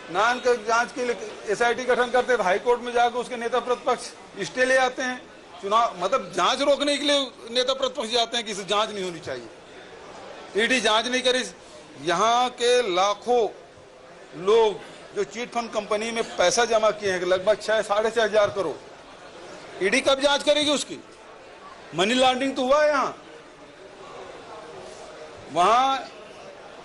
नान के जांच के लिए एसआईटी गठन करते हैं, हाई कोर्ट में जाकर उसके नेता प्रतिपक्ष स्टे ले आते हैं। चुनाव मतलब जांच रोकने के लिए नेता प्रतिपक्ष जाते हैं कि जांच नहीं होनी चाहिए, ईडी जांच नहीं करी। यहाँ के लाखों लोग जो चीट फंड कंपनी में पैसा जमा किए हैं, लगभग 6-6.5 हजार करोड़, ईडी कब जांच करेगी उसकी? मनी लॉन्ड्रिंग तो हुआ है यहाँ। वहाँ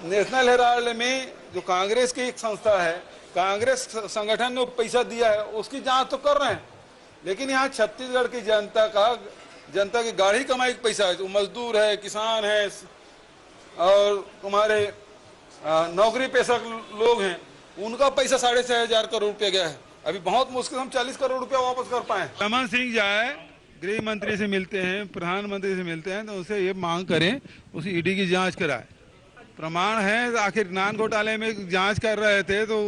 नेशनल हेराल्ड में जो कांग्रेस की एक संस्था है, कांग्रेस संगठन ने पैसा दिया है, उसकी जांच तो कर रहे हैं, लेकिन यहाँ छत्तीसगढ़ की जनता की गाढ़ी कमाई का पैसा है, जो मजदूर है, किसान है और तुम्हारे नौकरी पेशा लोग हैं, उनका पैसा 6.5 हजार करोड़ रुपया गया है। अभी बहुत मुश्किल हम 40 करोड़ रुपया वापस कर पाए। रमन सिंह जाए, गृह मंत्री से मिलते हैं, प्रधानमंत्री से मिलते हैं, तो उसे ये मांग करें उस ईडी की जांच कराए। प्रमाण है, आखिर नान घोटाले में जांच कर रहे थे तो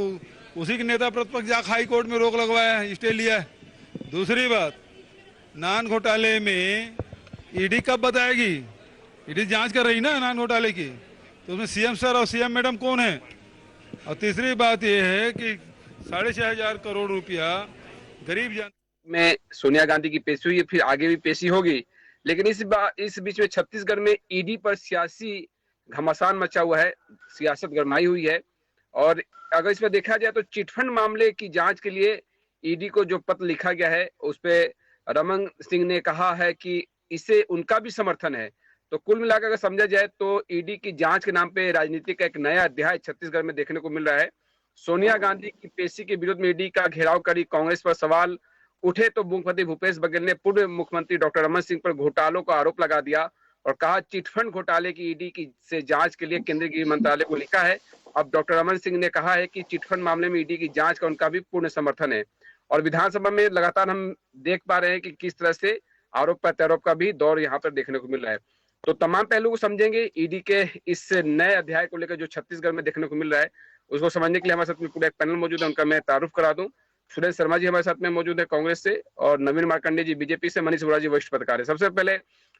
उसी के नेता प्रतिपक्ष जाकर हाई कोर्ट में रोक लगवाया है, स्टे लिया है। दूसरी बात, नान घोटाले में ईडी कब बताएगी? ईडी जांच कर रही ना नान घोटाले की, तो उसमें सीएम सर और सीएम मैडम कौन है? और तीसरी बात यह है कि 6.5 हजार करोड़ रुपया गरीब जन में सोनिया गांधी की पेशी हुई, फिर आगे भी पेशी होगी, लेकिन इस बीच में छत्तीसगढ़ में ईडी पर सियासी घमासान मचा हुआ है, सियासत गरमाई हुई है। और अगर इसमें देखा जाए तो चिटफंड मामले की जांच के लिए ईडी को जो पत्र लिखा गया है उस पे रमन सिंह ने कहा है कि इसे उनका भी समर्थन है। तो कुल मिलाकर अगर समझा जाए तो ईडी की जांच के नाम पे राजनीति का एक नया अध्याय छत्तीसगढ़ में देखने को मिल रहा है। सोनिया गांधी की पेशी के विरोध में ईडी का घेराव करी कांग्रेस पर सवाल उठे तो मुख्यमंत्री भूपेश बघेल ने पूर्व मुख्यमंत्री डॉक्टर रमन सिंह पर घोटालों का आरोप लगा दिया और कहा चिटफंड घोटाले की ईडी की से जांच के लिए केंद्रीय गृह मंत्रालय को लिखा है। अब डॉक्टर रमन सिंह ने कहा है कि चिटफंड मामले में ईडी की जांच का उनका भी पूर्ण समर्थन है। और विधानसभा में लगातार हम देख पा रहे हैं कि किस तरह से आरोप प्रत्यारोप का भी दौर यहाँ पर देखने को मिल रहा है। तो तमाम पहलू को समझेंगे ईडी के इस नए अध्याय को लेकर जो छत्तीसगढ़ में देखने को मिल रहा है, उसको समझने के लिए हमारे साथ में पूरा एक पैनल मौजूद है, उनका मैं तारुफ करा दूं। सुरेश शर्मा जी हमारे साथ में मौजूद है कांग्रेस से, और नवीन मार्कंडे जी बीजेपी से, मनीष वोरा जी वरिष्ठ पत्रकार है। सबसे पहले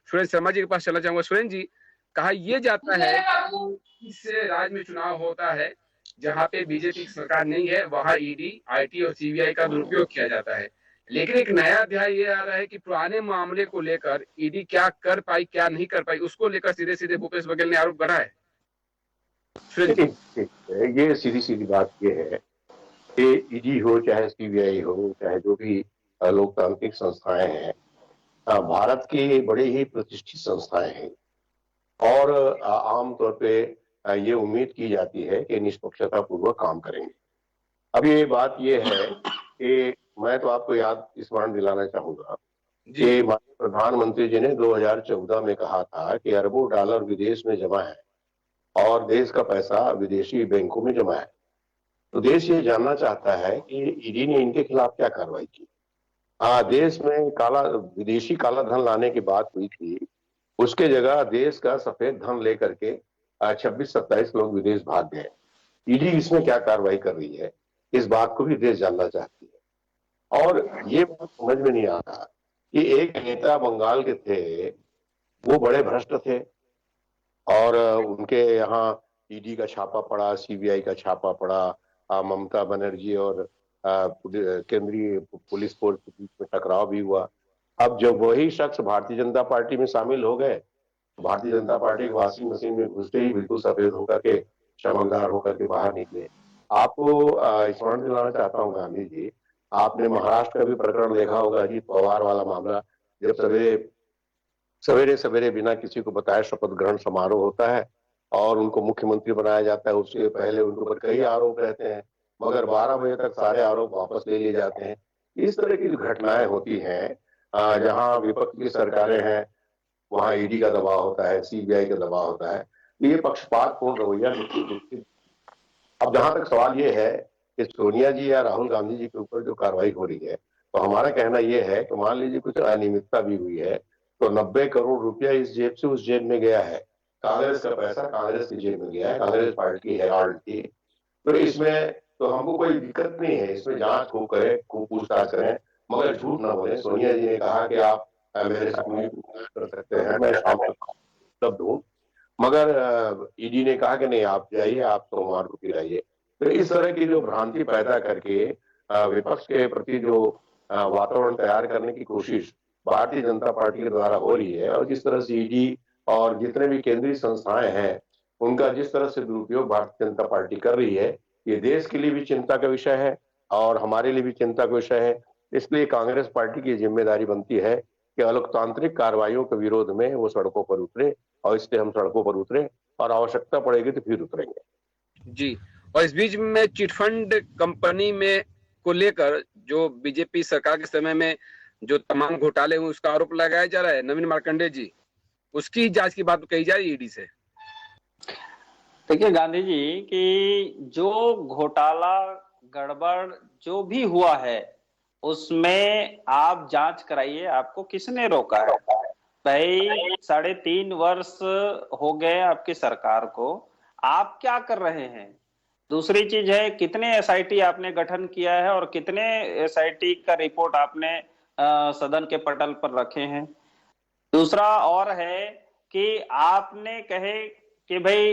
सुरेश शर्मा जी के पास चलना चाहूंगा। सुरेश जी, कहा यह जाता है कि इस राज्य में चुनाव होता है जहां पे बीजेपी की सरकार नहीं है, वहां ईडी, आईटी और सीबीआई का दुरुपयोग किया जाता है, लेकिन एक नया अध्याय ये आ रहा है कि पुराने मामले को लेकर ईडी क्या कर पाई क्या नहीं कर पाई, उसको लेकर सीधे सीधे भूपेश बघेल ने आरोप गढ़ा है। ये सीधी सीधी बात ये है कि ईडी हो चाहे सीबीआई हो चाहे जो भी लोकतांत्रिक संस्थाएं हैं, भारत की बड़ी ही प्रतिष्ठित संस्थाएं हैं और आमतौर पे ये उम्मीद की जाती है कि निष्पक्षता पूर्वक काम करेंगे। अब ये बात ये है कि मैं तो आपको याद स्मरण दिलाना चाहूंगा कि माननीय प्रधानमंत्री जी ने 2014 में कहा था कि अरबों डॉलर विदेश में जमा है और देश का पैसा विदेशी बैंकों में जमा है। तो देश ये जानना चाहता है कि ईडी ने इनके खिलाफ क्या कार्रवाई की। देश में विदेशी काला धन लाने की बात हुई थी, उसके जगह देश का सफेद धन लेकर के 26-27 लोग विदेश भाग गए। ईडी इसमें क्या कार्रवाई कर रही है, इस बात को भी देश जानना चाहती है। और ये बात समझ में नहीं आ रहा कि एक नेता बंगाल के थे, वो बड़े भ्रष्ट थे और उनके यहाँ ईडी का छापा पड़ा, सीबीआई का छापा पड़ा, ममता बनर्जी और केंद्रीय पुलिस फोर्स के बीच में टकराव भी हुआ। अब जब वही शख्स भारतीय जनता पार्टी में शामिल हो गए, भारतीय जनता पार्टी की वॉशिंग मशीन में घुसते ही बिल्कुल सफेद होकर के, चमकदार होकर के बाहर निकले। आपको स्मरण दिलाना चाहता हूँ गांधी जी, आपने महाराष्ट्र का भी प्रकरण देखा होगा, अजीत पवार वाला मामला, जब सवेरे सवेरे बिना किसी को बताए शपथ ग्रहण समारोह होता है और उनको मुख्यमंत्री बनाया जाता है। उससे पहले उनके ऊपर कई आरोप रहते हैं, मगर 12 बजे तक सारे आरोप वापस ले लिए जाते हैं। इस तरह की घटनाएं होती हैं, जहां विपक्ष की सरकारें हैं वहां ईडी का दबाव होता है, सीबीआई का दबाव होता है। ये पक्षपातपूर्ण रवैया। अब जहां तक सवाल ये है कि सोनिया जी या राहुल गांधी जी के ऊपर जो कार्रवाई हो रही है, तो हमारा कहना यह है कि मान लीजिए कुछ अनियमितता भी हुई है तो 90 करोड़ रुपया इस जेब से उस जेब में गया है। कांग्रेस का पैसा कांग्रेस की जेब में गया है, कांग्रेस पार्टी की हेराल्ड थी, तो इसमें तो हमको कोई दिक्कत नहीं है, इसमें जांच खूब करें, खूब पूछताछ करें, मगर झूठ ना बोले। सोनिया जी ने कहा कि आप मेरे सामने कर सकते हैं, मैं शाम तक उपलब्ध हूँ, मगर ईडी ने कहा कि नहीं, आप जाइए, आप सोमवार को फिर आइए। तो इस तरह की जो भ्रांति पैदा करके विपक्ष के प्रति जो वातावरण तैयार करने की कोशिश भारतीय जनता पार्टी के द्वारा हो रही है, और जिस तरह से ईडी और जितने भी केंद्रीय संस्थाएं हैं उनका जिस तरह से दुरुपयोग भारतीय जनता पार्टी कर रही है, ये देश के लिए भी चिंता का विषय है और हमारे लिए भी चिंता का विषय है। इसलिए कांग्रेस पार्टी की जिम्मेदारी बनती है कि अलोकतांत्रिक कार्रवाइयों के विरोध में वो सड़कों पर उतरे, और इसलिए हम सड़कों पर उतरे और आवश्यकता पड़ेगी तो फिर उतरेंगे। जी, और इस बीच में चिटफंड कंपनी में को लेकर जो बीजेपी सरकार के समय में जो तमाम घोटाले हुए उसका आरोप लगाया जा रहा है नवीन मार्कंडेय जी, उसकी जांच की बात कही जा रही है ईडी से। देखिए गांधी जी कि जो घोटाला गड़बड़ जो भी हुआ है उसमें आप जांच कराइए, आपको किसने रोका है भाई? 3.5 वर्ष हो गए आपकी सरकार को, आप क्या कर रहे हैं? दूसरी चीज है, कितने एसआईटी आपने गठन किया है और कितने एसआईटी का रिपोर्ट आपने सदन के पटल पर रखे हैं? दूसरा और है कि आपने कहे कि भाई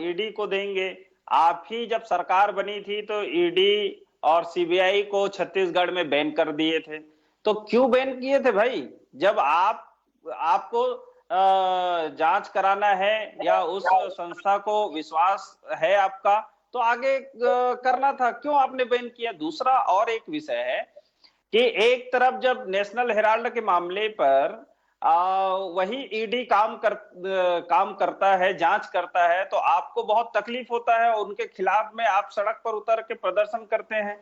ईडी को देंगे, आप ही जब सरकार बनी थी तो ईडी और सीबीआई को छत्तीसगढ़ में बैन कर दिए थे। तो क्यों बैन किए थे भाई? जब आपको जांच कराना है या उस संस्था को विश्वास है आपका तो आगे करना था, क्यों आपने बैन किया? दूसरा और एक विषय है कि एक तरफ जब नेशनल हेराल्ड के मामले पर वही ईडी काम करता है, जांच करता है, तो आपको बहुत तकलीफ होता है, उनके खिलाफ में आप सड़क पर उतर के प्रदर्शन करते हैं।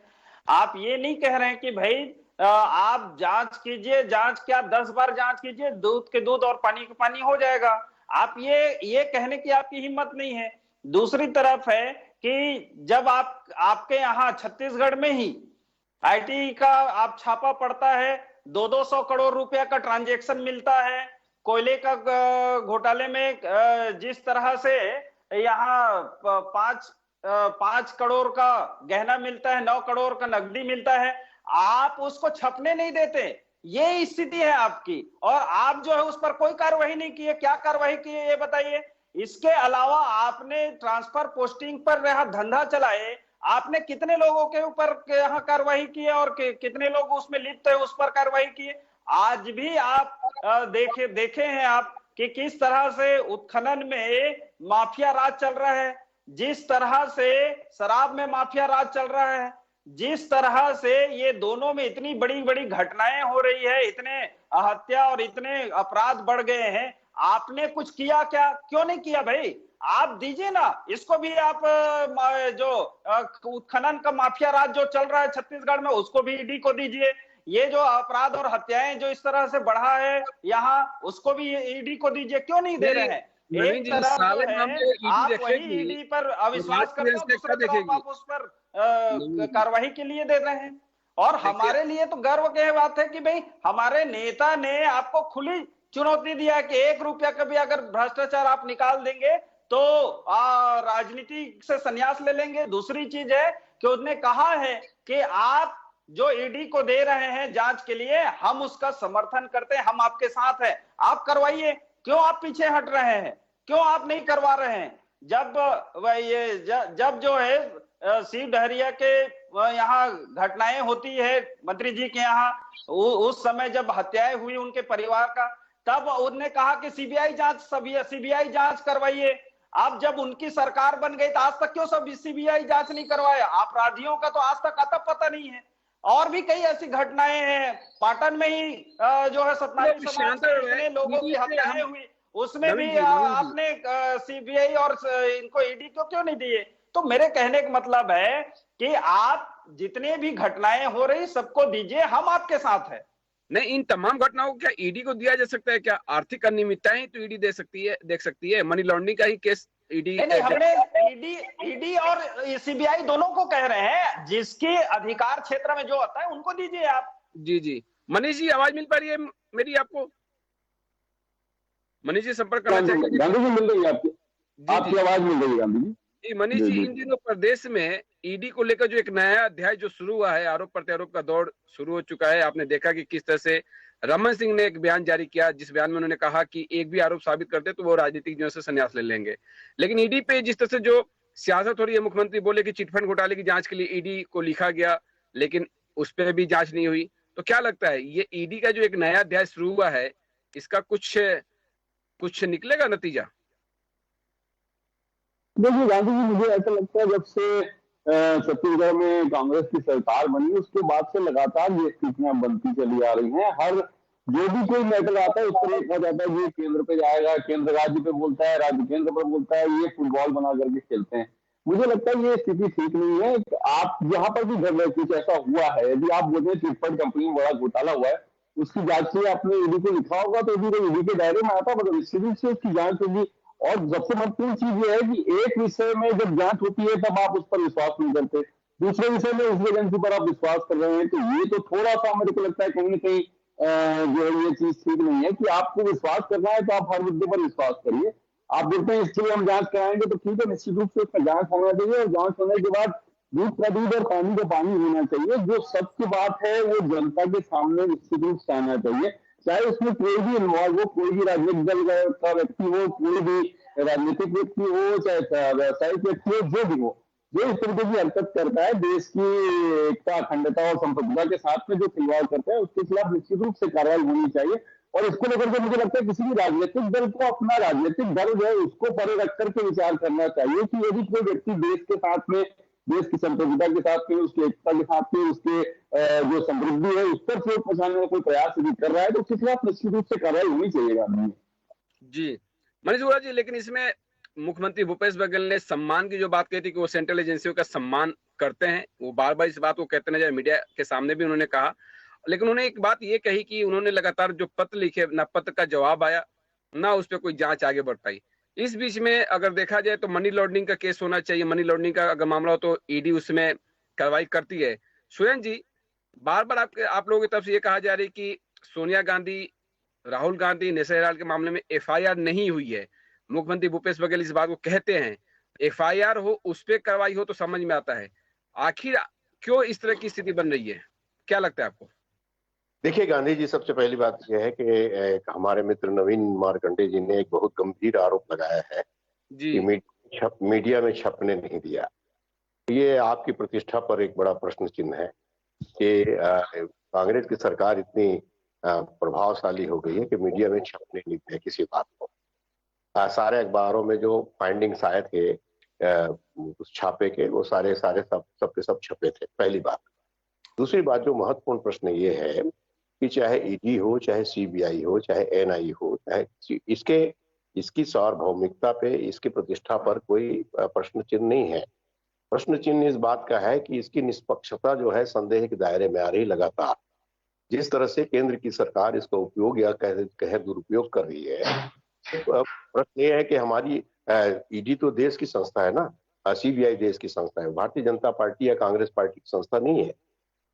आप ये नहीं कह रहे हैं कि भाई आप जांच कीजिए, जांच क्या 10 बार जांच कीजिए, दूध के दूध और पानी के पानी हो जाएगा। आप ये कहने की आपकी हिम्मत नहीं है। दूसरी तरफ है कि जब आपके यहाँ छत्तीसगढ़ में ही आईटी का आप छापा पड़ता है, 200 करोड़ रुपया का ट्रांजैक्शन मिलता है, कोयले का घोटाले में जिस तरह से यहाँ 5 करोड़ का गहना मिलता है, 9 करोड़ का नकदी मिलता है, आप उसको छपने नहीं देते। ये स्थिति है आपकी, और आप जो है उस पर कोई कार्रवाई नहीं की है। क्या कार्रवाई की है ये बताइए। इसके अलावा आपने ट्रांसफर पोस्टिंग पर यहाँ धंधा चलाए, आपने कितने लोगों के ऊपर यहाँ कार्रवाई की है और कितने लोग उसमें लिप्त है उस पर कार्रवाई की है। आज भी आप देखे हैं आप कि किस तरह से उत्खनन में माफिया राज चल रहा है, जिस तरह से शराब में माफिया राज चल रहा है, जिस तरह से ये दोनों में इतनी बड़ी बड़ी घटनाएं हो रही है, इतने हत्या और इतने अपराध बढ़ गए हैं, आपने कुछ किया क्या? क्यों नहीं किया भाई? आप दीजिए ना इसको भी। आप जो उत्खनन का माफिया राज जो चल रहा है छत्तीसगढ़ में, उसको भी ईडी को दीजिए। ये जो अपराध और हत्याएं जो इस तरह से बढ़ा है यहाँ, उसको भी ईडी को दीजिए। क्यों नहीं दे रहे हैं? एक तरफ आप वही ईडी पर अविश्वास करते हो, दूसरी तरफ आप उस पर कार्रवाई के लिए दे रहे हैं। और हमारे लिए तो गर्व की बात है कि भाई हमारे नेता ने आपको खुली चुनौती दिया कि 1 रुपया का भी अगर भ्रष्टाचार आप निकाल देंगे तो राजनीति से संन्यास ले लेंगे। दूसरी चीज है कि उसने कहा है कि आप जो ईडी को दे रहे हैं जांच के लिए, हम उसका समर्थन करते हैं, हम आपके साथ हैं, आप करवाइए। क्यों आप पीछे हट रहे हैं? क्यों आप नहीं करवा रहे हैं? जब जो है शिव डहरिया के यहाँ घटनाएं होती है मंत्री जी के यहाँ, उस समय जब हत्याएं हुई उनके परिवार का, तब उन्होंने कहा कि सीबीआई जांच करवाइए। अब जब उनकी सरकार बन गई तो आज तक क्यों सब सीबीआई जांच नहीं करवाया? अपराधियों का तो आज तक आता पता नहीं है। और भी कई ऐसी घटनाएं हैं, पाटन में ही जो है सतनामी समाज के इतने लोगों की हत्याएं हुई, उसमें भी आपने सीबीआई और इनको ईडी को क्यों नहीं दिए? तो मेरे कहने का मतलब है कि आप जितने भी घटनाएं हो रही सबको दीजिए, हम आपके साथ हैं। नहीं, इन तमाम घटनाओं को क्या ईडी को दिया जा सकता है? क्या आर्थिक अनियमितताएं तो ईडी देख सकती है? मनी लॉन्ड्रिंग का ही केस ईडी नहीं, हमने ईडी और सीबीआई दोनों को कह रहे हैं, जिसके अधिकार क्षेत्र में जो होता है उनको दीजिए आप। जी मनीष जी, आवाज मिल पा रही है मेरी आपको? मनीष जी संपर्क करना चाहिए। गांधी जी मिल रही है आपकी आवाज मिल रही है गांधी जी। मनीष जी, इन दिनों प्रदेश में ईडी को लेकर जो एक नया अध्याय जो शुरू हुआ है, आरोप प्रत्यारोप का दौर शुरू हो चुका है। आपने देखा कि किस तरह से रमन सिंह ने एक बयान जारी किया, जिस बयान में उन्होंने कहा कि एक भी आरोप साबित करते तो वो राजनीतिक जीवन से संन्यास ले लेंगे। लेकिन ईडी पे जिस तरह से जो सियासत हो रही है। मुख्यमंत्री बोले कि चिटफंड घोटाले की जांच के लिए ईडी को लिखा गया, लेकिन उस पर भी जांच नहीं हुई। तो क्या लगता है ये ईडी का जो एक नया अध्याय शुरू हुआ है, इसका कुछ कुछ निकलेगा नतीजा? देखिए गांधी जी, मुझे ऐसा लगता है जब से छत्तीसगढ़ में कांग्रेस की सरकार बनी उसके बाद से लगातार ये स्थितियां बनती चली आ रही हैं। हर जो भी कोई मैटर आता है उस पर देखा जाता है ये केंद्र पे जाएगा, केंद्र राज्य पे बोलता है, राज्य केंद्र पर बोलता है, ये फुटबॉल बना करके खेलते हैं। मुझे लगता है ये स्थिति ठीक नहीं है। आप यहाँ पर भी घर कुछ ऐसा हुआ है, यदि आप बोलते हैं चिटफंड कंपनी में बड़ा घोटाला हुआ है, उसकी जांच के लिए आपने ईडी को लिखा होगा तो ईडी के दायरे में आता, मतलब निश्चित रूप से उसकी जांच होगी। और सबसे महत्वपूर्ण चीज ये है कि एक विषय में जब जांच होती है तब आप उस पर विश्वास नहीं करते, दूसरे विषय में उस एजेंसी पर आप विश्वास कर रहे हैं, तो ये तो थोड़ा सा मेरे को लगता है कहीं ना कहीं जो है ये चीज ठीक नहीं है कि आपको विश्वास करना है तो आप हर मुद्दे पर विश्वास करिए। आप बोलते हैं इसके लिए हम जांच कराएंगे तो ठीक है, निश्चित रूप से उसका जांच होना चाहिए, और जांच होने के बाद दूध का दूध और पानी का पानी होना चाहिए। जो सत्य बात है वो जनता के सामने निश्चित रूप से आना चाहिए, चाहे उसमें कोई भी इन्वॉल्व हो, कोई भी राजनीतिक दल का व्यक्ति हो, कोई भी राजनीतिक व्यक्ति हो, चाहे व्यावसायिक व्यक्ति हो, जो भी हो, जो इस तरीके की हरकत करता है, देश की एकता, अखंडता और संप्रभुता के साथ में जो खिलवाड़ करता है, उसके खिलाफ निश्चित रूप से कार्रवाई होनी चाहिए। और इसको लेकर के मुझे लगता है किसी भी राजनीतिक दल को अपना राजनीतिक दल जो है उसको परे रख करके विचार करना चाहिए कि यदि कोई व्यक्ति देश के साथ में, देश की संप्रभुता के साथ में, उसकी एकता के साथ में, उसके जो समृद्धि है उस पर चोट पहुंचाने का कोई प्रयास यदि कर रहा है तो उसके खिलाफ निश्चित रूप से कार्रवाई होनी चाहिए। जी मनीष गुप्ता जी, लेकिन इसमें मुख्यमंत्री भूपेश बघेल ने सम्मान की जो बात कही थी कि वो सेंट्रल एजेंसियों का सम्मान करते हैं, वो बार बार इस बात को कहते नजर, मीडिया के सामने भी उन्होंने कहा। लेकिन उन्होंने एक बात ये कही कि उन्होंने लगातार जो पत्र लिखे, ना पत्र का जवाब आया, ना उस पर कोई जांच आगे बढ़ पाई। इस बीच में अगर देखा जाए तो मनी लॉन्ड्रिंग का केस होना चाहिए, मनी लॉन्ड्रिंग का अगर मामला हो तो ईडी उसमें कार्रवाई करती है। सुरेन जी, बार बार आप लोगों की तरफ से ये कहा जा रही कि सोनिया गांधी, राहुल गांधी, नेशनल हेराल्ड के मामले में एफआईआर नहीं हुई है। मुख्यमंत्री भूपेश बघेल इस बात को कहते हैं, एफआईआर हो, उस पर कार्रवाई हो तो समझ में आता है। आखिर क्यों इस तरह की स्थिति बन रही है, क्या लगता है आपको? देखिए गांधी जी, सबसे पहली बात यह है कि हमारे मित्र नवीन मार्कंडे जी ने एक बहुत गंभीर आरोप लगाया है जी। कि मीडिया में छपने नहीं दिया। ये आपकी प्रतिष्ठा पर एक बड़ा प्रश्न चिन्ह है कि कांग्रेस की सरकार इतनी प्रभावशाली हो गई है कि मीडिया में छपने नहीं दिया किसी बात को। सारे अखबारों में जो फाइंडिंग्स आए थे उस छापे के, वो सारे सब के सब छपे थे, पहली बात। दूसरी बात, जो महत्वपूर्ण प्रश्न ये है कि चाहे ईडी हो, चाहे सीबीआई हो, चाहे एनआई हो, चाहे इसकी सार्वभौमिकता पे, इसकी प्रतिष्ठा पर कोई प्रश्न चिन्ह नहीं है। प्रश्न चिन्ह इस बात का है कि इसकी निष्पक्षता जो है संदेह के दायरे में आ रही लगातार। जिस तरह से केंद्र की सरकार इसका उपयोग या कहे दुरुपयोग कर रही है, प्रश्न ये है कि हमारी ईडी तो देश की संस्था है ना, सीबीआई देश की संस्था है, भारतीय जनता पार्टी या कांग्रेस पार्टी की संस्था नहीं है।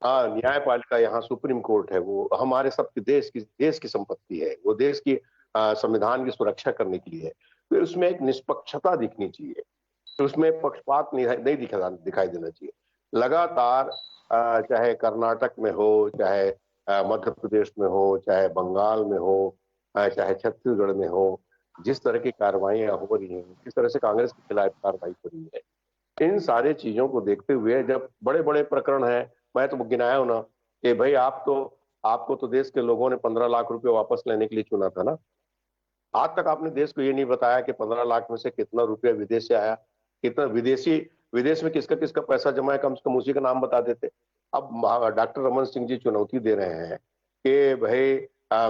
न्यायपालिका यहाँ सुप्रीम कोर्ट है, वो हमारे सबके देश की संपत्ति है, वो देश की संविधान की सुरक्षा करने के लिए है। तो उसमें एक निष्पक्षता दिखनी चाहिए, तो उसमें पक्षपात नहीं दिखाई देना चाहिए। लगातार चाहे कर्नाटक में हो, चाहे मध्य प्रदेश में हो, चाहे बंगाल में हो, चाहे छत्तीसगढ़ में हो, जिस तरह की कार्रवाइयां हो रही हैं, जिस तरह से कांग्रेस के खिलाफ कार्रवाई हो रही है, इन सारे चीजों को देखते हुए जब बड़े बड़े प्रकरण है, मैं तो गिनाया हूं ना कि भाई आपको तो देश के लोगों ने 15 लाख रुपए वापस लेने के लिए चुना था ना। आज तक आपने देश को ये नहीं बताया कि 15 लाख में से कितना रुपया विदेश से आया, कितना विदेश में किसका किसका पैसा जमा है, कम से कम उसी का नाम बता देते। अब डॉक्टर रमन सिंह जी चुनौती दे रहे हैं कि भाई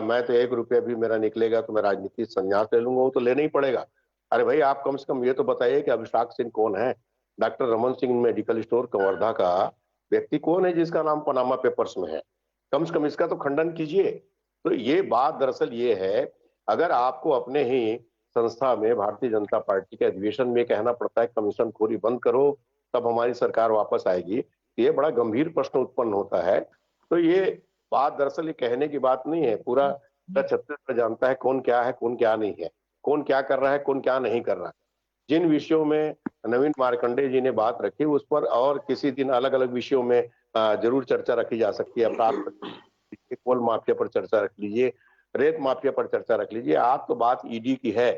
मैं तो 1 रुपया भी मेरा निकलेगा तो मैं राजनीति संन्यास ले लूंगा, वो तो लेना ही पड़ेगा। अरे भाई, आप कम से कम ये तो बताइए कि अभिषेक सिंह कौन है? Doctor Raman Singh medical store Kawardha का व्यक्ति कौन है जिसका नाम पनामा पेपर्स में है? कम से कम इसका तो खंडन कीजिए। तो ये बात दरअसल ये है, अगर आपको अपने ही संस्था में भारतीय जनता पार्टी के अधिवेशन में कहना पड़ता है कमीशन खोरी बंद करो, तब हमारी सरकार वापस आएगी, तो ये बड़ा गंभीर प्रश्न उत्पन्न होता है। तो ये बात दरअसल ये कहने की बात नहीं है, पूरा छत्तीसगढ़ जानता है कौन क्या है, कौन क्या नहीं है, कौन क्या कर रहा है, कौन क्या नहीं कर रहा है। जिन विषयों में नवीन मार्कंडे जी ने बात रखी उस पर और किसी दिन अलग अलग विषयों में जरूर चर्चा रखी जा सकती है। अपराध, कोल माफिया पर चर्चा रख लीजिए, रेत माफिया पर चर्चा रख लीजिए। आज तो बात ईडी की है,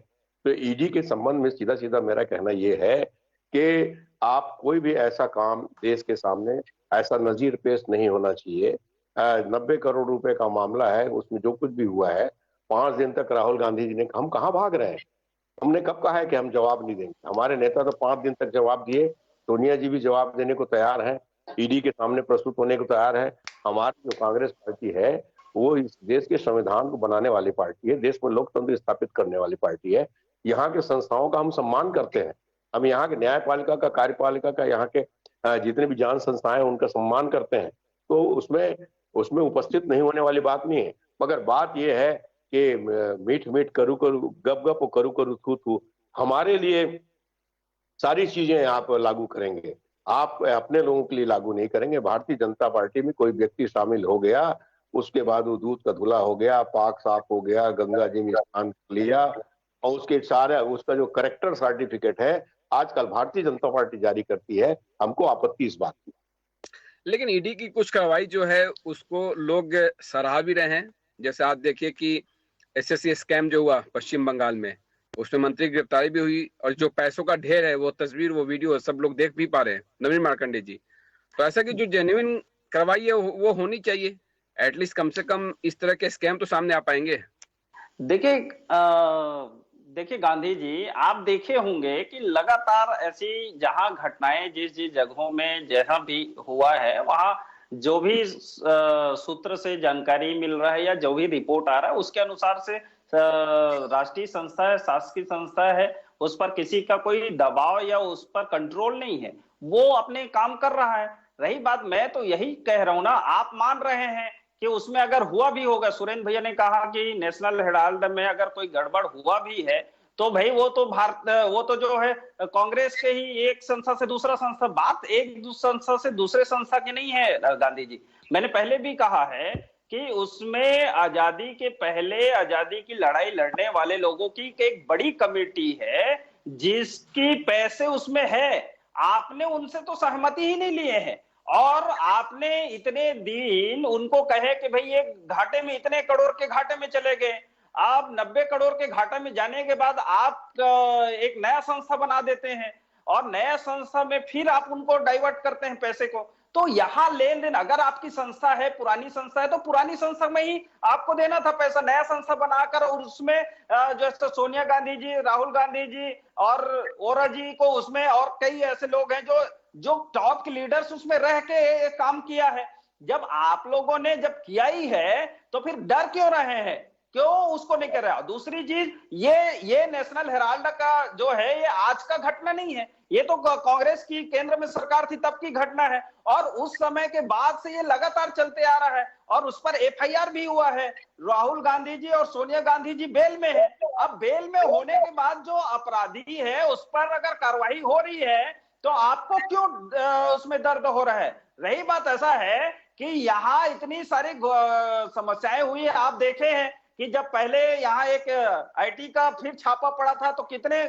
तो ईडी के संबंध में सीधा सीधा मेरा कहना यह है कि आप कोई भी ऐसा काम देश के सामने ऐसा नजीर पेश नहीं होना चाहिए। 90 करोड़ रुपए का मामला है, उसमें जो कुछ भी हुआ है, 5 दिन तक राहुल गांधी जी ने, हम कहाँ भाग रहे हैं? हमने कब कहा है कि हम जवाब नहीं देंगे? हमारे नेता तो 5 दिन तक जवाब दिए। सोनिया जी भी जवाब देने को तैयार है, ईडी के सामने प्रस्तुत होने को तैयार है। हमारी जो कांग्रेस पार्टी है वो इस देश के संविधान को बनाने वाली पार्टी है, देश में लोकतंत्र स्थापित करने वाली पार्टी है। यहाँ के संस्थाओं का हम सम्मान करते हैं। हम यहाँ के न्यायपालिका का, कार्यपालिका का, यहाँ के जितने भी जांच संस्थाएं हैं उनका सम्मान करते हैं। तो उसमें उपस्थित नहीं होने वाली बात नहीं है। मगर बात यह है कि मीठ मीठ करू करू गप गप और करू करू थू थू, हमारे लिए सारी चीजें आप लागू करेंगे, आप अपने लोगों के लिए लागू नहीं करेंगे। भारतीय जनता पार्टी में कोई व्यक्ति शामिल हो गया, उसके बाद वो दूध का धुला हो गया, पाक साफ हो गया, गंगा जी में स्नान कर लिया, और उसके सारा उसका जो करेक्टर सर्टिफिकेट है आजकल भारतीय जनता पार्टी जारी करती है। हमको आपत्ति इस बात की। लेकिन ईडी की कुछ कार्रवाई जो है उसको लोग सराह भी रहे हैं। जैसे आप देखिए कि एसएससी स्कैम जो हुआ पश्चिम बंगाल में, उसमें मंत्री की गिरफ्तारी भी हुई, और जो पैसों का ढेर है वो तस्वीर, वो वीडियो सब लोग देख भी पा रहे हैं, नवीन मार्कंडे जी। तो ऐसा कि जो जेन्युइन कार्रवाई है वो होनी चाहिए, एटलीस्ट कम से कम इस तरह के स्कैम तो सामने आ पाएंगे। देखिए गांधी जी, आप देखे होंगे कि लगातार ऐसी जहां घटनाएं जिस जिस जगहों में जहां भी हुआ है, वहां जो भी सूत्र से जानकारी मिल रहा है या जो भी रिपोर्ट आ रहा है उसके अनुसार से राष्ट्रीय संस्था है, शासकीय संस्था है, उस पर किसी का कोई दबाव या उस पर कंट्रोल नहीं है, वो अपने काम कर रहा है। रही बात, मैं तो यही कह रहा हूं ना, आप मान रहे हैं कि उसमें अगर हुआ भी होगा, सुरेंद्र भैया ने कहा कि नेशनल हेराल्ड में अगर कोई गड़बड़ हुआ भी है तो भाई वो तो जो है कांग्रेस के ही एक संस्था से दूसरा संस्था, बात एक संस्था से दूसरे संस्था की नहीं है गांधी जी। मैंने पहले भी कहा है कि उसमें आजादी के पहले आजादी की लड़ाई लड़ने वाले लोगों की एक बड़ी कमेटी है जिसकी पैसे उसमें है। आपने उनसे तो सहमति ही नहीं लिए है, और आपने इतने दिन उनको कहे कि भाई ये घाटे में, इतने करोड़ के घाटे में चले गए। आप 90 करोड़ के घाटे में जाने के बाद आप एक नया संस्था बना देते हैं, और नया संस्था में फिर आप उनको डाइवर्ट करते हैं पैसे को। तो यहाँ लेन देन, अगर आपकी संस्था है, पुरानी संस्था है, तो पुरानी संस्था में ही आपको देना था पैसा। नया संस्था बनाकर और उसमें जो सोनिया गांधी जी, राहुल गांधी जी और ओरा जी को उसमें, और कई ऐसे लोग हैं जो टॉप के लीडर्स उसमें रह के काम किया है। जब आप लोगों ने जब किया ही है तो फिर डर क्यों रहे हैं, क्यों उसको नहीं कर रहा? दूसरी चीज, ये नेशनल हेराल्ड का जो है ये आज का घटना नहीं है, ये तो कांग्रेस की केंद्र में सरकार थी तब की घटना है, और उस समय के बाद से ये लगातार चलते आ रहा है, और उस पर एफआईआर भी हुआ है। राहुल गांधी जी और सोनिया गांधी जी बेल में है। अब बेल में होने के बाद जो अपराधी है उस पर अगर कार्रवाई हो रही है तो आपको क्यों उसमें दर्द हो रहा है? रही बात, ऐसा है कि यहाँ इतनी सारी समस्याएं हुई है। आप देखे हैं कि जब पहले यहाँ एक आईटी का फिर छापा पड़ा था तो कितने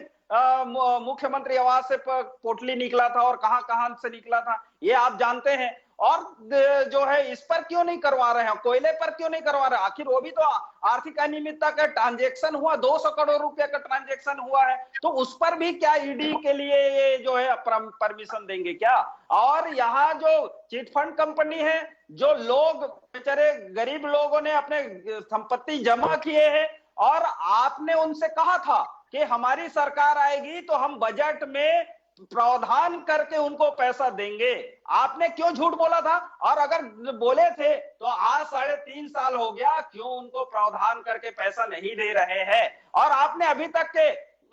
मुख्यमंत्री आवास से पोटली निकला था और कहां कहां से निकला था, ये आप जानते हैं। और जो है इस पर क्यों नहीं करवा रहे हैं, कोयले पर क्यों नहीं करवा रहे? आखिर वो भी तो आर्थिक अनियमितता का ट्रांजैक्शन हुआ, 200 करोड़ रुपए का ट्रांजैक्शन हुआ है, तो उस पर भी क्या ईडी के लिए ये जो है परमिशन देंगे क्या? और यहाँ जो चिटफंड कंपनी है, जो लोग बेचारे गरीब लोगों ने अपने संपत्ति जमा किए हैं, और आपने उनसे कहा था कि हमारी सरकार आएगी तो हम बजट में प्रावधान करके उनको पैसा देंगे। आपने क्यों झूठ बोला था? और अगर बोले थे तो आज 3.5 साल हो गया, क्यों उनको प्रावधान करके पैसा नहीं दे रहे हैं? और आपने अभी तक के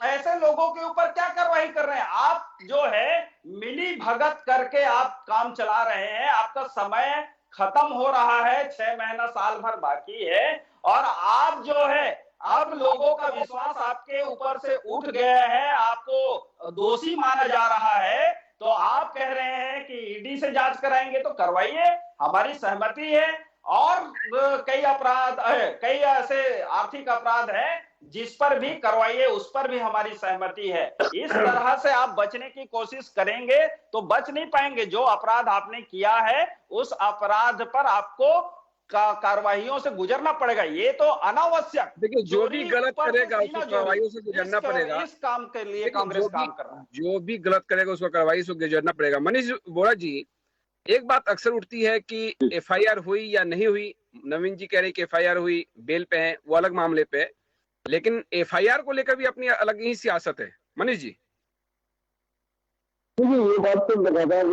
ऐसे लोगों के ऊपर क्या कार्रवाई कर रहे हैं? आप जो है मिली भगत करके आप काम चला रहे हैं। आपका समय खत्म हो रहा है, 6 महीना साल भर बाकी है, और आप जो है अब लोगों का विश्वास आपके ऊपर से उठ गया है, आपको दोषी माना जा रहा है, तो आप कह रहे हैं कि ईडी से जांच कराएंगे तो करवाइए, हमारी सहमति है। और कई अपराध, कई ऐसे आर्थिक अपराध हैं जिस पर भी करवाइए, उस पर भी हमारी सहमति है। इस तरह से आप बचने की कोशिश करेंगे तो बच नहीं पाएंगे। जो अपराध आपने किया है उस अपराध पर आपको कार्रवाइयों से गुजरना पड़ेगा। ये तो अनावश्यक, देखिए जो भी चोरी गलत ऊपर से करेगा सीना उसको चोरी, कार्रवाई से गुजरना पड़ेगा। इस काम के लिए देखिए कांग्रेस काम कर रहा है। जो भी गलत करेगा उसको कार्रवाई से गुजरना पड़ेगा। मनीष बोरा जी, एक बात अक्सर उठती है कि एफआईआर हुई या नहीं हुई। नवीन जी कह रहे कि एफआईआर हुई, बेल पे है, वो अलग मामले पे है, लेकिन एफआईआर को लेकर भी अपनी अलग ही सियासत है। मनीष जी देखिए ये बात तो लगातार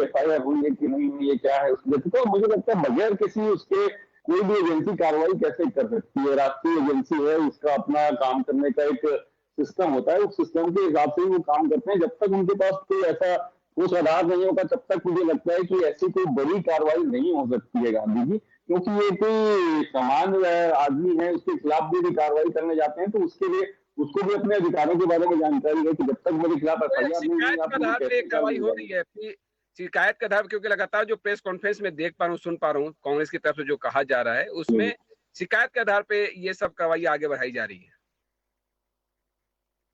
एफआईआर हुई है कि नहीं हुई है, क्या है उसमें, तो मुझे लगता है बगैर किसी उसके कोई भी एजेंसी कार्रवाई कैसे कर सकती है। राष्ट्रीय एजेंसी है, उसका अपना काम करने का एक सिस्टम होता है, उस सिस्टम के हिसाब से ही वो काम करते हैं। जब तक उनके पास कोई ऐसा ठोस आधार नहीं होगा तब तक मुझे लगता है कि ऐसी कोई बड़ी कार्रवाई नहीं हो सकती है गांधी जी, क्योंकि ये कोई सामान्य आदमी है, उसके खिलाफ भी कार्रवाई करने जाते हैं तो उसके लिए उसको भी अपने अधिकारों के बारे में जानकारी है कि जब तक मेरे खिलाफ एफआईआर नहीं हुई शिकायत आप के मुझे आधार पे कैसे कार्रवाई हो कार्रवाई रही है शिकायत के आधार पे, क्योंकि लगातार जो प्रेस कॉन्फ्रेंस में देख पा रहा हूँ, सुन पा रहा हूँ, कांग्रेस की तरफ से जो कहा जा रहा है उसमें शिकायत के आधार पे ये सब कार्रवाई आगे बढ़ाई जा रही है।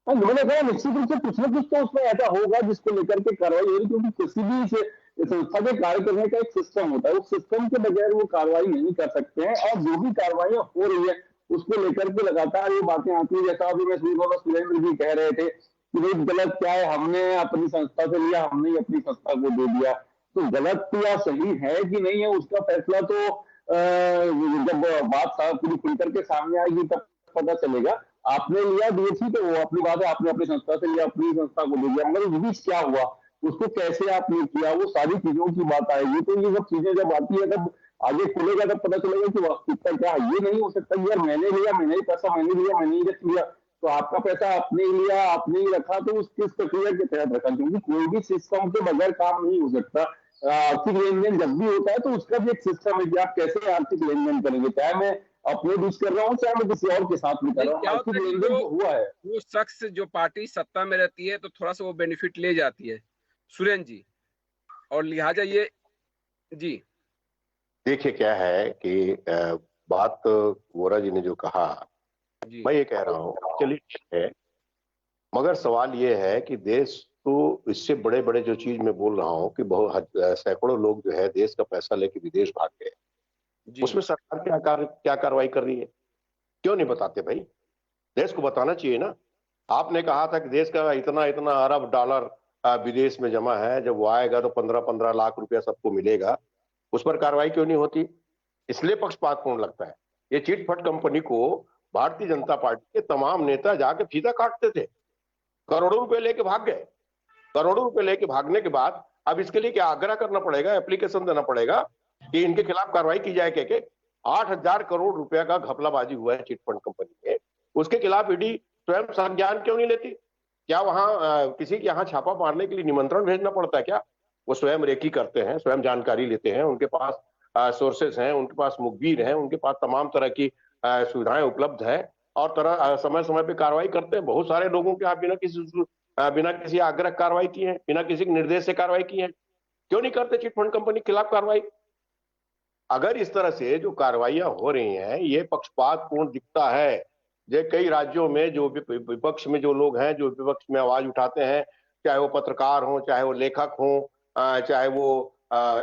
मैंने कहा निश्चित रूप से कुछ ना कुछ तो उसमें ऐसा होगा जिसको लेकर के कार्रवाई हो रही, क्योंकि किसी भी संस्था के कार्य करने का एक सिस्टम होता है, उस सिस्टम के बगैर वो कार्रवाई नहीं कर सकते हैं। और जो भी कार्रवाइयां हो रही है उसको लेकर के लगातार ये बातें आती है, जैसा अभी मैं सुरेंद्र जी कह रहे थे कि भाई गलत क्या है, हमने अपनी संस्था से लिया, हमने अपनी संस्था को दे दिया। तो गलत या सही है कि नहीं है उसका फैसला तो जब बात पूरी खुलकर के सामने आएगी तब पता चलेगा। आपने लिया दिए ठीक है, वो अपनी बात है, आपने अपनी संस्था से लिया, अपनी संस्था को दे दिया, मगर इस बीच क्या हुआ, उसको कैसे आपने किया, वो सारी चीजों की बात आएगी। तो ये सब चीजें जब आती है तब आगे खुलेगा, तब पता चलेगा कि वास्तविकता क्या है। ये नहीं हो सकता यार मैंने लिया, मैंने ही पैसा मैंने लिया, मैंने ही रख लिया, तो आपका पैसा आपने ही लिया, आपने ही रखा, तो उस किस प्रक्रिया के तहत रखा, क्योंकि कोई भी सिस्टम के बगैर काम नहीं हो सकता। आर्थिक लेन देन जब भी होता है तो उसका भी एक सिस्टम है कि आप कैसे आर्थिक लेन देन करेंगे, चाहे मैं अपने बीच कर रहा हूँ चाहे मैं किसी और के साथ भी कर रहा हूँ, क्या आर्थिक होता है लेन कि देन तो हुआ है। वो शख्स जो पार्टी सत्ता में रहती है तो थोड़ा सा वो बेनिफिट ले जाती है सुरेंद्र जी, और लिहाजा ये जी देखिए क्या है कि बात वोरा जी ने जो कहा, जी मैं ये कह रहा हूँ चलिए ठीक है, मगर सवाल ये है कि देश तो इससे बड़े बड़े जो चीज मैं बोल रहा हूँ कि बहुत सैकड़ों लोग जो है देश का पैसा लेके विदेश भाग गए, जी उसमें सरकार क्या कार्रवाई कर रही है, क्यों नहीं बताते भाई? देश को बताना चाहिए ना। आपने कहा था कि देश का इतना इतना अरब डॉलर विदेश में जमा है, जब वो आएगा तो 15-15 लाख रुपया सबको मिलेगा, उस पर कार्रवाई क्यों नहीं होती? इसलिए पक्षपातपूर्ण लगता है। ये चिटफंड कंपनी को भारतीय जनता पार्टी के तमाम नेता जाके फीता काटते थे, करोड़ों रुपए लेके भाग गए। करोड़ों रुपए लेके भागने के बाद अब इसके लिए क्या आग्रह करना पड़ेगा, एप्लीकेशन देना पड़ेगा कि इनके खिलाफ कार्रवाई की जाए। के 8,000 करोड़ रुपया का घपलाबाजी हुआ है चिटफंड कंपनी में, उसके खिलाफ ईडी स्वयं संज्ञान क्यों नहीं लेती? क्या वहां किसी के यहाँ छापा मारने के लिए निमंत्रण भेजना पड़ता है क्या? वो स्वयं रेकी करते हैं, स्वयं जानकारी लेते हैं, उनके पास सोर्सेस हैं, उनके पास मुखबिर हैं, उनके पास तमाम तरह की सुविधाएं उपलब्ध है और समय समय पे कार्रवाई करते हैं। बहुत सारे लोगों के आप बिना किसी आग्रह कार्रवाई की है, बिना किसी निर्देश से कार्रवाई की है, क्यों नहीं करते चिटफंड कंपनी के खिलाफ कार्रवाई? अगर इस तरह से जो कार्रवाइयां हो रही हैं ये पक्षपातपूर्ण दिखता है, जो कई राज्यों में जो विपक्ष में जो लोग हैं, जो विपक्ष में आवाज उठाते हैं, चाहे वो पत्रकार हों, चाहे वो लेखक हों, चाहे वो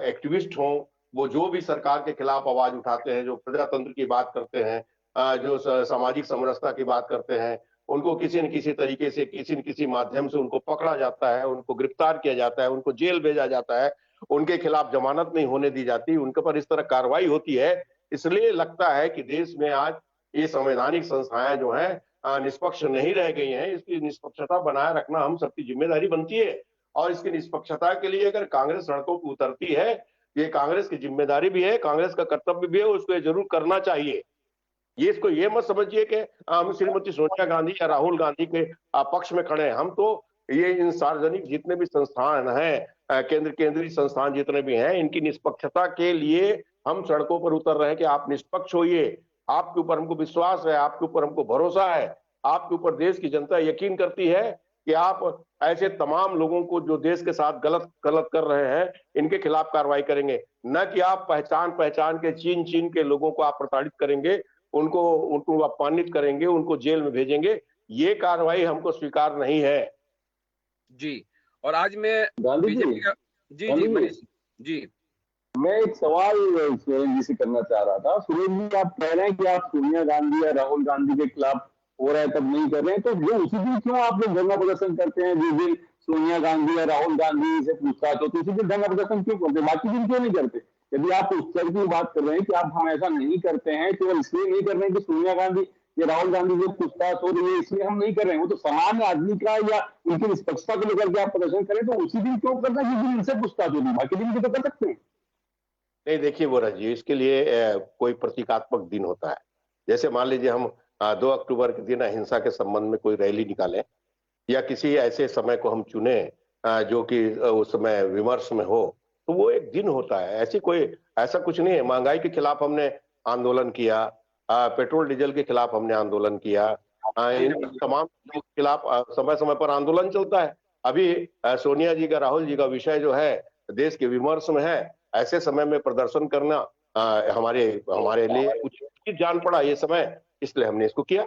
एक्टिविस्ट हों, वो जो भी सरकार के खिलाफ आवाज उठाते हैं, जो प्रजातंत्र की बात करते हैं, जो सामाजिक समरसता की बात करते हैं, उनको किसी न किसी तरीके से किसी न किसी माध्यम से उनको पकड़ा जाता है, उनको गिरफ्तार किया जाता है, उनको जेल भेजा जाता है, उनके खिलाफ जमानत नहीं होने दी जाती, उनके पर इस तरह कार्रवाई होती है। इसलिए लगता है कि देश में आज ये संवैधानिक संस्थाएं जो हैं निष्पक्ष नहीं रह गई हैं। इसकी निष्पक्षता बनाए रखना हम सबकी जिम्मेदारी बनती है और इसकी निष्पक्षता के लिए अगर कांग्रेस सड़कों पर उतरती है, ये कांग्रेस की जिम्मेदारी भी है, कांग्रेस का कर्तव्य भी है, उसको ये जरूर करना चाहिए। ये इसको ये मत समझिए कि हम श्रीमती सोनिया गांधी या राहुल गांधी के पक्ष में खड़े हैं। हम तो ये इन सार्वजनिक जितने भी संस्थान हैं, केंद्रीय संस्थान जितने भी हैं, इनकी निष्पक्षता के लिए हम सड़कों पर उतर रहे हैं कि आप निष्पक्ष होइए, आपके ऊपर हमको विश्वास है, आपके ऊपर हमको भरोसा है, आपके ऊपर देश की जनता यकीन करती है कि आप ऐसे तमाम लोगों को जो देश के साथ गलत कर रहे हैं इनके खिलाफ कार्रवाई करेंगे, न कि आप पहचान के चीन के लोगों को आप प्रताड़ित करेंगे, उनको अपमानित करेंगे, उनको जेल में भेजेंगे। ये कार्रवाई हमको स्वीकार नहीं है। जी। और आज मैं गांधी जी बीजेपी का जी मनीष जी मैं एक सवाल सुरेंद्र जी से करना चाह रहा था। सुरेंद्र जी, आप कह रहे हैं कि आप सोनिया गांधी या राहुल गांधी के खिलाफ हो रहा है तब नहीं कर रहे हैं, तो जो उसी दिन क्यों आप लोग धरना प्रदर्शन करते हैं? जिस दिन सोनिया गांधी या राहुल गांधी से पूछताछ हो तो उसी दिन धरना प्रदर्शन क्यों करते हैं, बाकी दिन क्यों नहीं करते? यदि आप उस तरह की बात कर रहे हैं कि आप हम ऐसा नहीं करते हैं, केवल इसलिए नहीं कर रहे हैं कि सोनिया गांधी या राहुल गांधी से पूछताछ हो रही है इसलिए हम नहीं कर रहे हैं, वो तो सामान्य आदमी का या उनकी निष्पक्षता को लेकर के आप प्रदर्शन करें, तो उसी दिन क्यों करना जिस दिन इनसे पूछताछ होगी? बाकी दिन भी तो कर सकते हैं। नहीं, देखिए वो रजिए, इसके लिए कोई प्रतीकात्मक दिन होता है। जैसे मान लीजिए हम 2 अक्टूबर के दिन अहिंसा के संबंध में कोई रैली निकालें, या किसी ऐसे समय को हम चुने जो कि उस समय विमर्श में हो, तो वो एक दिन होता है। ऐसा कुछ नहीं है। महंगाई के खिलाफ हमने आंदोलन किया, पेट्रोल डीजल के खिलाफ हमने आंदोलन किया, इन तमाम चीजों के खिलाफ समय समय पर आंदोलन चलता है। अभी सोनिया जी का, राहुल जी का विषय जो है देश के विमर्श में है, ऐसे समय में प्रदर्शन करना हमारे लिए उचित जान पड़ा ये समय, इसलिए हमने इसको किया।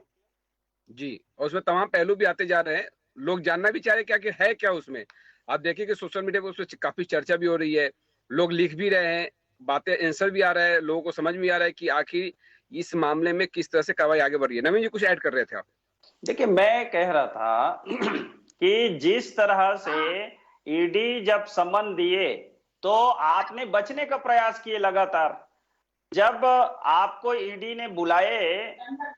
जी, और उसमें तमाम पहलू भी आते जा रहे हैं। लोग जानना भी चाह रहे हैं है क्या उसमें। आप देखिए कि सोशल मीडिया पर उसमें काफी चर्चा भी हो रही है, लोग लिख भी रहे हैं, बातें आंसर भी आ रहा है, लोगों को समझ में आ रहा है कि आखिर इस मामले में किस तरह से कार्रवाई आगे बढ़ रही है। नवीन जी कुछ ऐड कर रहे थे आप? देखिए, मैं कह रहा था कि जिस तरह से ईडी जब समन दिए तो आपने बचने का प्रयास किए लगातार। जब आपको ईडी ने बुलाए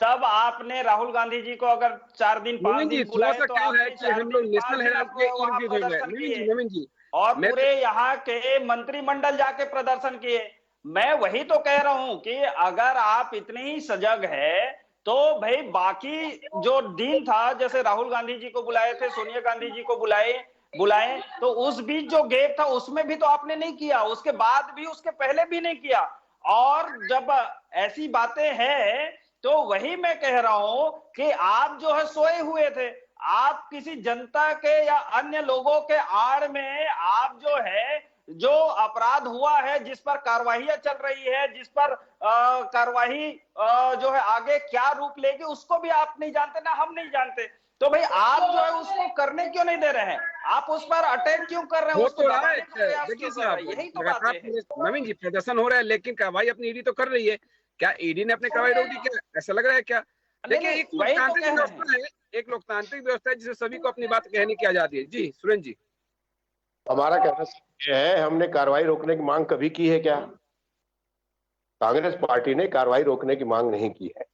तब आपने राहुल गांधी जी को अगर 4 दिन 5 दिन बुलाए तो आपने 4 दिन 5 दिन वहां प्रदर्शन किए और पूरे यहाँ के मंत्रिमंडल जाके प्रदर्शन किए। मैं वही तो कह रहा हूं कि अगर आप इतने ही सजग है तो भाई बाकी जो दिन था, जैसे राहुल गांधी जी को बुलाए थे, सोनिया गांधी जी को बुलाए तो उस बीच जो गैप था उसमें भी तो आपने नहीं किया, उसके बाद भी, उसके पहले भी नहीं किया। और जब ऐसी बातें हैं तो वही मैं कह रहा हूं कि आप जो है सोए हुए थे। आप किसी जनता के या अन्य लोगों के आड़ में आप जो है, जो अपराध हुआ है, जिस पर कार्रवाइयां चल रही है, जिस पर कार्रवाई जो है आगे क्या रूप लेगी उसको भी आप नहीं जानते, ना हम नहीं जानते। तो भाई आप जो है उसको करने क्यों नहीं दे रहे हैं? आप उस पर अटैक क्यों कर रहे हैं? उसको दबाने का प्रयास क्यों कर रहे हैं? यही तो बात है। नवीन जी, प्रदर्शन हो रहा है लेकिन कार्रवाई अपनी ईडी तो कर रही है। क्या ईडी ने अपनी कार्रवाई रोक दी? क्या ऐसा लग रहा है क्या? देखिए, एक लोकतांत्रिक व्यवस्था है जिसमें सभी को अपनी बात कहने की आजादी है। जी सुरेंद्र जी। हमारा कहना यह है, हमने कार्रवाई रोकने की मांग कभी की है क्या? कांग्रेस पार्टी ने कार्रवाई रोकने की मांग नहीं की है।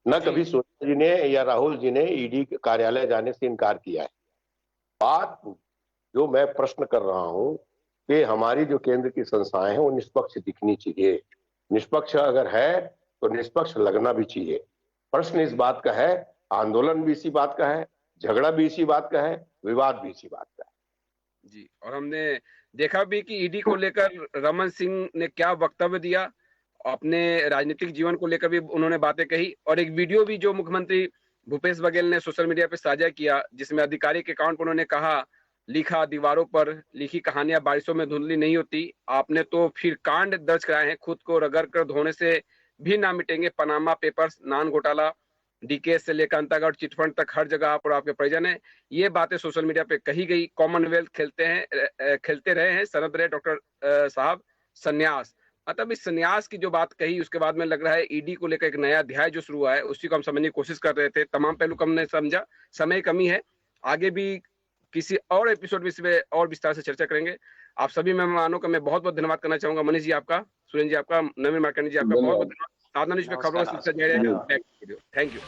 न कभी सोनिया जी ने या राहुल जी ने ईडी कार्यालय जाने से इनकार किया है। बात जो मैं प्रश्न कर रहा हूं कि हमारी जो केंद्र की संस्थाएं हैं वो निष्पक्ष दिखनी चाहिए। निष्पक्ष अगर है तो निष्पक्ष लगना भी चाहिए। प्रश्न इस बात का है, आंदोलन भी इसी बात का है, झगड़ा भी इसी बात का है, विवाद भी इसी बात का है। जी, और हमने देखा भी कि ईडी को लेकर रमन सिंह ने क्या वक्तव्य दिया, अपने राजनीतिक जीवन को लेकर भी उन्होंने बातें कही। और एक वीडियो भी जो मुख्यमंत्री भूपेश बघेल ने सोशल मीडिया पे साझा किया, जिसमें आधिकारिक अकाउंट पर उन्होंने कहा, लिखा दीवारों पर लिखी कहानियां बारिशों में धुंधली नहीं होती। आपने तो फिर कांड दर्ज कराए हैं, खुद को रगड़ कर धोने से भी ना मिटेंगे। पनामा पेपर्स, नान घोटाला, डीके से लेकर अंतागढ़ चिटफंड तक हर जगह आप और आपके परिजन है। ये बातें सोशल मीडिया पे कही गई। कॉमनवेल्थ खेलते रहे हैं, सनद रहे डॉक्टर साहब, संन्यास। मतलब इस संन्यास की जो बात कही, उसके बाद में लग रहा है ईडी को लेकर एक नया अध्याय जो शुरू हुआ है, उसी को हम समझने की कोशिश कर रहे थे। तमाम पहलू को हमने समझा, समय कमी है, आगे भी किसी और एपिसोड में इस पे और विस्तार से चर्चा करेंगे। आप सभी मेहमानों का मैं बहुत बहुत धन्यवाद करना चाहूंगा। मनीष जी आपका, सुरेंद्र जी आपका, नवीन मार्कंडेय जी आपका बहुत बहुत धन्यवाद। साधना न्यूज़ पे खबरों से थैंक यू।